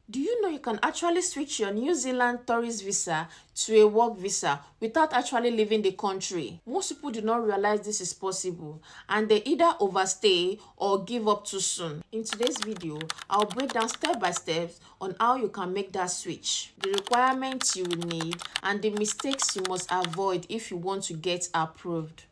Do you know you can actually switch your New Zealand tourist visa to a work visa without actually leaving the country? Most people do not realize this is possible and they either overstay or give up too soon. In today's video, I'll break down step by step on how you can make that switch, the requirements you will need, and the mistakes you must avoid if you want to get approved.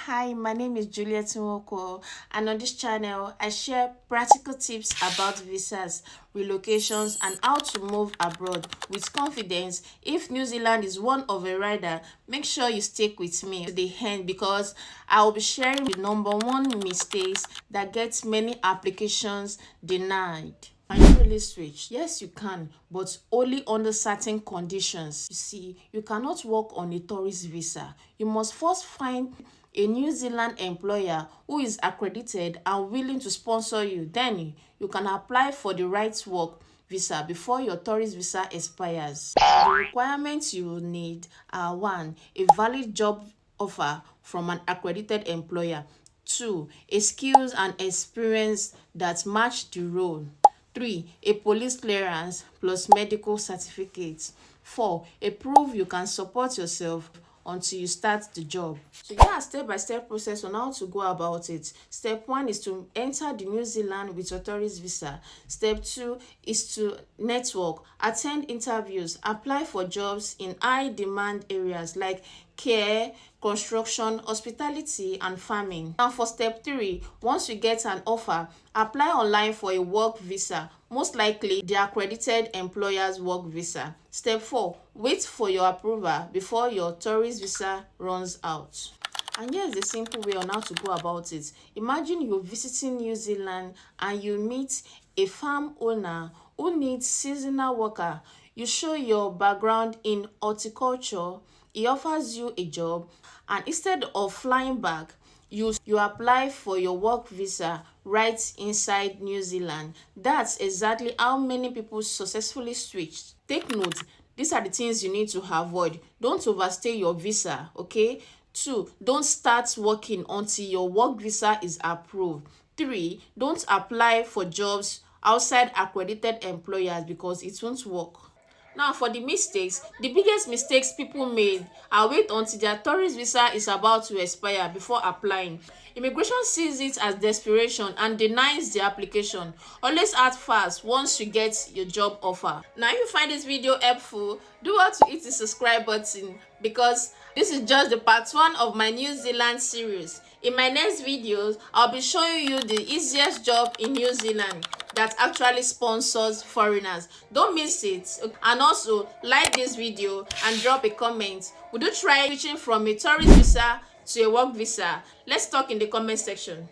Hi, my name is Juliet Nwoko, and on this channel, I share practical tips about visas, relocations, and how to move abroad with confidence. If New Zealand is one of a rider, make sure you stick with me to the end because I will be sharing the number one mistakes that gets many applications denied. Can you really switch? Yes, you can, but only under certain conditions. You see, you cannot work on a tourist visa. You must first find a New Zealand employer who is accredited and willing to sponsor you. Then you can apply for the right to work visa before your tourist visa expires. The requirements you will need are: 1. A valid job offer from an accredited employer. 2. A skills and experience that match the role. 3. A police clearance plus medical certificates. 4. A proof you can support yourself until you start the job. So yeah, step-by-step process on how to go about it. Step 1 is to enter the New Zealand with your tourist visa. Step 2 is to network, attend interviews, apply for jobs in high demand areas like care, construction, hospitality, and farming. Now for step 3, once you get an offer, apply online for a work visa, most likely the accredited employer's work visa. Step 4, wait for your approval before your tourist visa runs out. And here's the simple way on how to go about it. Imagine you're visiting New Zealand and you meet a farm owner who needs seasonal worker. You show your background in horticulture, he offers you a job, and instead of flying back, you apply for your work visa right inside New Zealand. That's exactly how many people successfully switched. Take note, these are the things you need to avoid. Don't overstay your visa, okay? 2. Don't start working until your work visa is approved. 3. Don't apply for jobs outside accredited employers because it won't work. Now for the mistakes, the biggest mistakes people made are wait until their tourist visa is about to expire before applying. Immigration sees it as desperation and denies the application. Always act fast once you get your job offer. Now if you find this video helpful, do what to hit the subscribe button because this is just the part 1 of my New Zealand series. In my next videos, I'll be showing you the easiest job in New Zealand that actually sponsors foreigners. Don't miss it. And also like this video and drop a comment. Would you try switching from a tourist visa to a work visa? Let's talk in the comment section.